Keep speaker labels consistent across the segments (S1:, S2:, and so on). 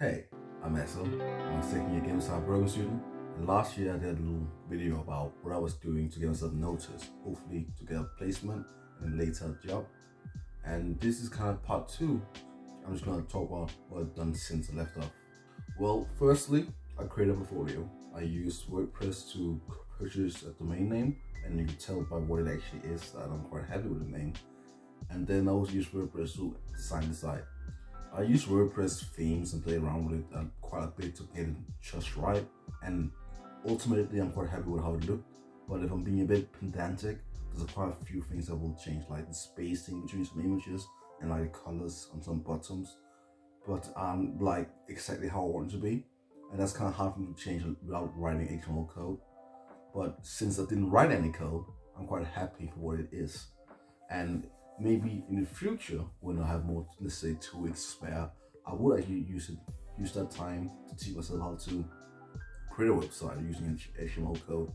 S1: Hey, I'm Esso. I'm a second year game science program student. And last year I did a little video about what I was doing to get myself noticed, hopefully to get a placement and later a job. And this is kind of part two. I'm just going to talk about what I've done since I left off. Well, firstly, I created a portfolio. I used WordPress to purchase a domain name, and you can tell by what it actually is that I'm quite happy with the name. And then I also used WordPress to design the site. I use WordPress themes and play around with it quite a bit to get it just right, and ultimately I'm quite happy with how it looked. But if I'm being a bit pedantic, there's quite a few things that will change, like the spacing between some images and like the colors on some buttons. But I'm like exactly how I want it to be, and that's kind of hard for me to change without writing HTML code. But since I didn't write any code, I'm quite happy for what it is. And maybe in the future, when I have more, let's say 2 weeks spare, I would actually use that time to teach myself how to create a website using HTML code,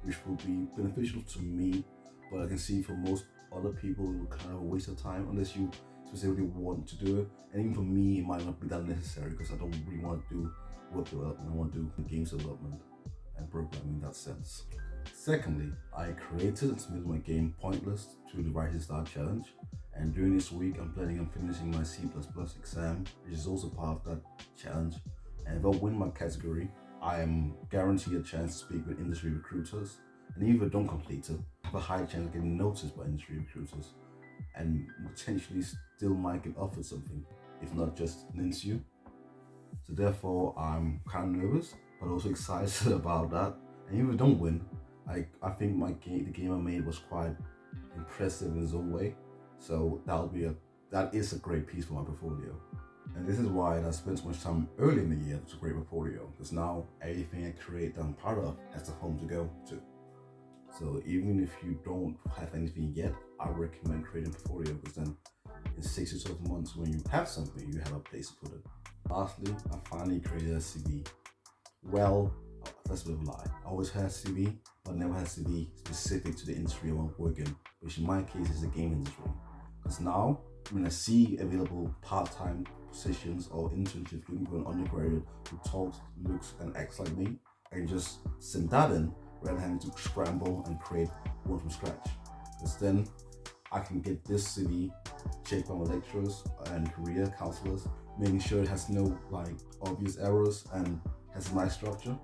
S1: which will be beneficial to me. But I can see for most other people, it will kind of a waste of time unless you specifically want to do it. And even for me, it might not be that necessary because I don't really want to do web development. I want to do games development and programming in that sense. Secondly, I created and submitted my game Pointless to the Rising Star Challenge, and during this week I'm planning on finishing my C++ exam, which is also part of that challenge. And if I win my category, I am guaranteed a chance to speak with industry recruiters, and even if I don't complete it, I have a high chance of getting noticed by industry recruiters and potentially still might get offered something, if not just an interview. So therefore I'm kind of nervous but also excited about that. And even if I don't win, I think the game I made was quite impressive in its own way. So that is a great piece for my portfolio. And this is why I spent so much time early in the year to create a portfolio, because now everything I create that I'm part of has a home to go to. So even if you don't have anything yet, I recommend creating a portfolio, because then in 6 to 12 months when you have something, you have a place to put it. Lastly, I finally created a CV. Well, that's a bit of a lie. I always had a CV, but never had a CV specific to the industry I want to work in, which in my case is the game industry. Because now, when I see available part-time positions or internships looking for an undergraduate who talks, looks, and acts like me, I can just send that in rather than having to scramble and create one from scratch. Because then I can get this CV checked by my lecturers and career counselors, making sure it has no obvious errors and has a nice structure.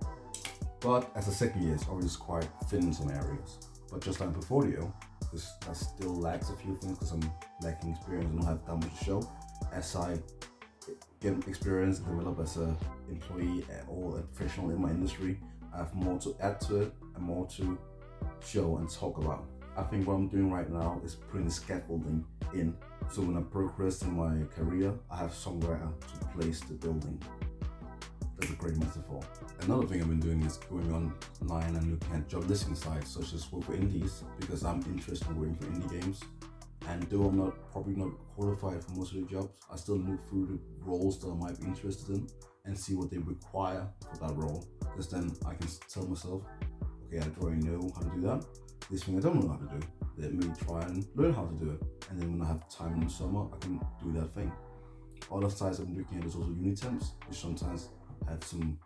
S1: But as a second year, it's always quite thin in some areas. But just like portfolio, that still lacks a few things because I'm lacking experience and don't have that much to show. As I get experience and develop as an employee or a professional in my industry, I have more to add to it and more to show and talk about. I think what I'm doing right now is putting scaffolding in, so when I progress in my career, I have somewhere to place the building. That's a great metaphor. Another thing I've been doing is going online and looking at job listing sites such as Work for Indies, because I'm interested in working for indie games. And though I'm probably not qualified for most of the jobs, I still look through the roles that I might be interested in and see what they require for that role. Because then I can tell myself, okay, I already know how to do that. This thing I don't know how to do, let me try and learn how to do it. And then when I have time in the summer, I can do that thing. Other sites I'm looking at is also Unitemps, which sometimes have some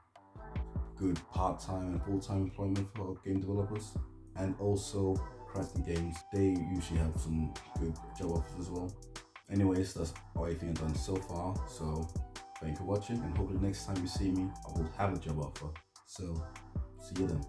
S1: good part-time and full-time employment for game developers, and also Crafting Games. They usually have some good job offers as well. Anyways, that's everything I've done so far. So thank you for watching, and hopefully next time you see me, I will have a job offer. So see you then.